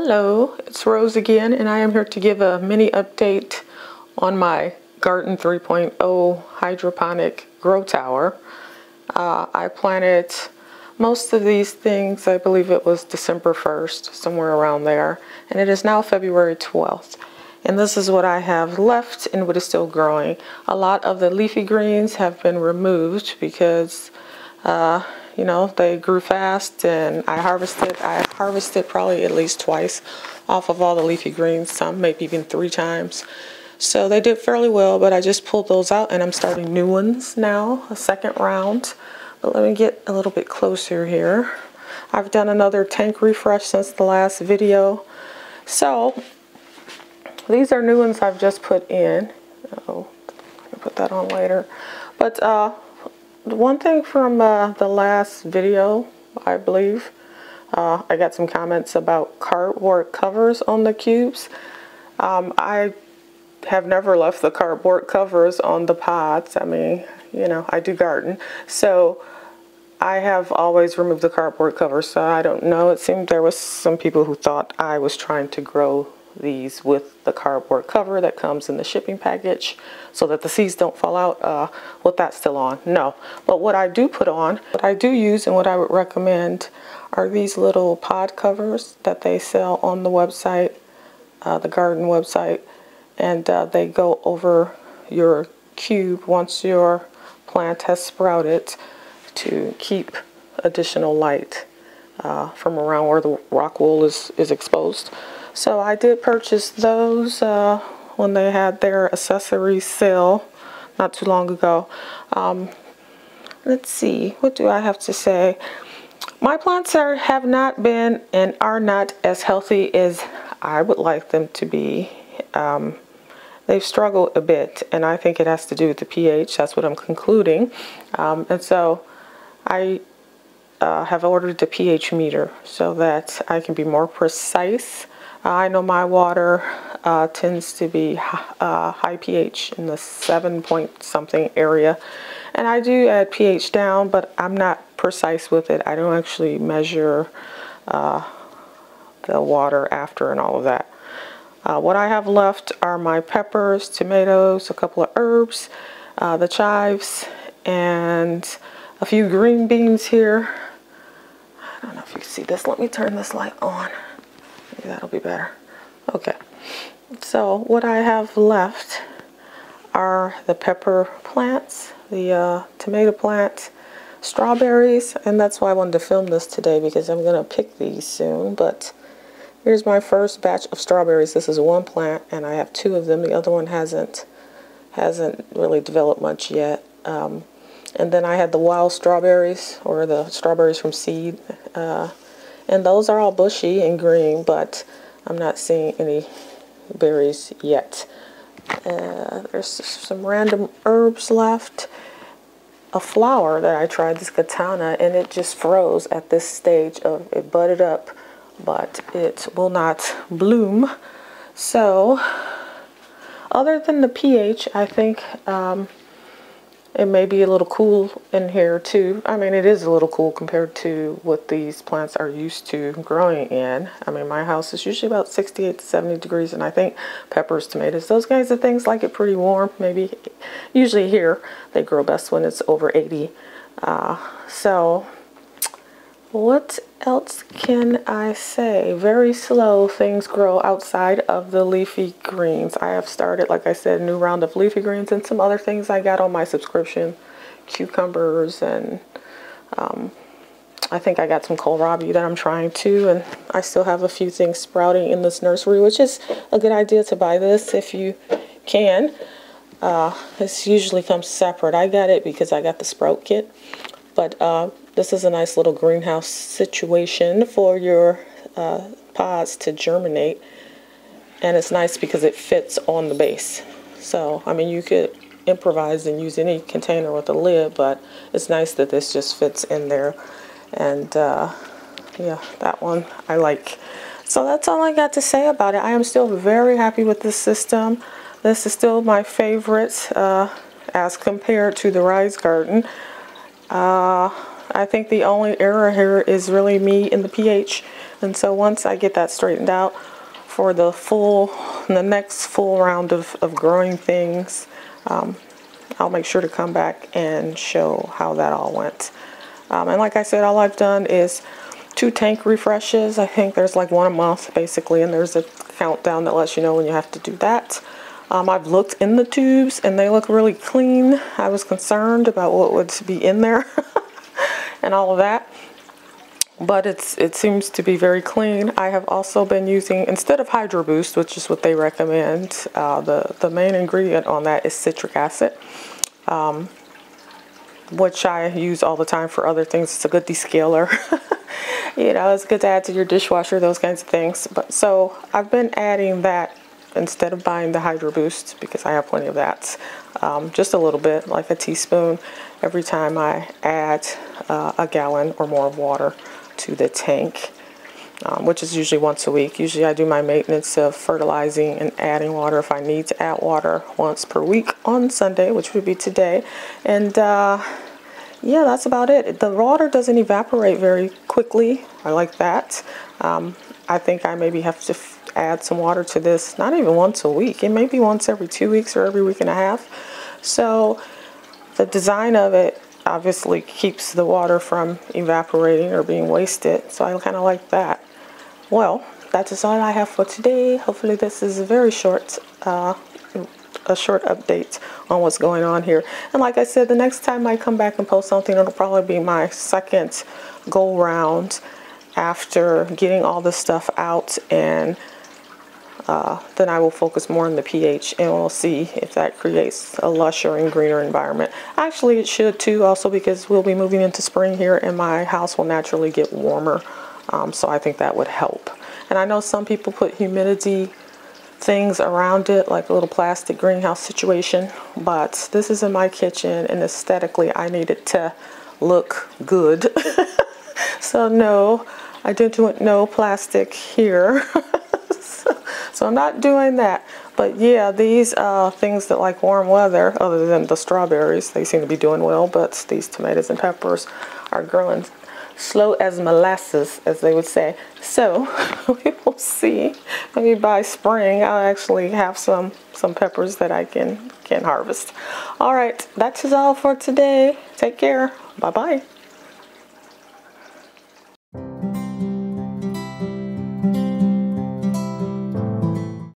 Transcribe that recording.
Hello, it's Rose again, and I am here to give a mini update on my Gardyn 3.0 hydroponic grow tower. I planted most of these things, I believe it was December 1st, somewhere around there, and it is now February 12th. And this is what I have left and what is still growing. A lot of the leafy greens have been removed because you know, they grew fast, and I have harvested probably at least twice off of all the leafy greens, some maybe even 3 times. So they did fairly well, but I just pulled those out and I'm starting new ones now, a second round. But let me get a little bit closer here. I've done another tank refresh since the last video. So these are new ones I've just put in. Oh, I'll put that on later. But one thing from the last video, I believe, I got some comments about cardboard covers on the cubes. I have never left the cardboard covers on the pods. I mean, you know, I do garden. So I have always removed the cardboard covers. So I don't know. It seemed there was some people who thought I was trying to grow these with the cardboard cover that comes in the shipping package so that the seeds don't fall out with that still on. No, but what I do put on, what I do use and what I would recommend are these little pod covers that they sell on the website, the Gardyn website, and they go over your cube once your plant has sprouted to keep additional light from around where the rock wool is exposed. So I did purchase those when they had their accessory sale not too long ago. Let's see, what do I have to say? My plants have not been and are not as healthy as I would like them to be. They've struggled a bit, and I think it has to do with the pH. That's what I'm concluding. And so I have ordered the pH meter so that I can be more precise. I know my water tends to be high pH in the 7 point something area, and I do add pH down, but I'm not precise with it. I don't actually measure the water after and all of that. What I have left are my peppers, tomatoes, a couple of herbs, the chives, and a few green beans here. I don't know if you can see this. Let me turn this light on. Maybe that'll be better. Okay. So what I have left are the pepper plants, the tomato plant, strawberries, and that's why I wanted to film this today, because I'm going to pick these soon. But here's my first batch of strawberries. This is one plant, and I have 2 of them. The other one hasn't really developed much yet. And then I had the wild strawberries, or the strawberries from seed. And those are all bushy and green, but I'm not seeing any berries yet. There's some random herbs left. A flower that I tried, this katana, and it just froze at this stage of it budded up, but it will not bloom. So other than the pH, I think it may be a little cool in here too. I mean, it is a little cool compared to what these plants are used to growing in. I mean, my house is usually about 68 to 70 degrees, and I think peppers, tomatoes, those kinds of things like it pretty warm. Maybe usually here they grow best when it's over 80. So what else can I say? Very slow things grow outside of the leafy greens. I have started, like I said, a new round of leafy greens and some other things I got on my subscription. Cucumbers, and I think I got some kohlrabi that I'm trying to, and I still have a few things sprouting in this nursery, which is a good idea to buy this if you can. This usually comes separate. I got it because I got the sprout kit, but this is a nice little greenhouse situation for your pods to germinate, and it's nice because it fits on the base. So, I mean, you could improvise and use any container with a lid, but it's nice that this just fits in there. And yeah, that one I like. So that's all I got to say about it. I am still very happy with this system. This is still my favorite as compared to the Rise Garden. I think the only error here is really me in the pH. And so once I get that straightened out for the next full round of growing things, I'll make sure to come back and show how that all went. And like I said, all I've done is 2 tank refreshes. I think there's like 1 a month basically, and there's a countdown that lets you know when you have to do that. I've looked in the tubes and they look really clean. I was concerned about what would be in there and all of that, but it seems to be very clean. I have also been using, instead of Hydro Boost, which is what they recommend, the main ingredient on that is citric acid, which I use all the time for other things. It's a good descaler. You know, it's good to add to your dishwasher, those kinds of things. But so I've been adding that instead of buying the Hydro Boost, because I have plenty of that. Just a little bit, like a teaspoon, every time I add a gallon or more of water to the tank, which is usually once a week. Usually I do my maintenance of fertilizing and adding water if I need to add water once per week on Sunday, which would be today. And yeah, that's about it. The water doesn't evaporate very quickly. I like that. I think I maybe have to add some water to this, not even once a week. It may be once every 2 weeks or every week and a half. So the design of it obviously keeps the water from evaporating or being wasted. So I kind of like that. Well, that is all I have for today. Hopefully this is a very short update on what's going on here. And like I said, the next time I come back and post something, it'll probably be my second go round after getting all this stuff out, and then I will focus more on the pH, and we'll see if that creates a lusher and greener environment. Actually, it should too, also because we'll be moving into spring here and my house will naturally get warmer, so I think that would help. And I know some people put humidity things around it, like a little plastic greenhouse situation, but this is in my kitchen and aesthetically I need it to look good. So no, I didn't want no plastic here. So I'm not doing that. But yeah, these things that like warm weather, other than the strawberries, they seem to be doing well, but these tomatoes and peppers are growing slow as molasses, as they would say. So we will see. Maybe by spring I'll actually have some peppers that I can harvest. All right, that's all for today. Take care. Bye-bye.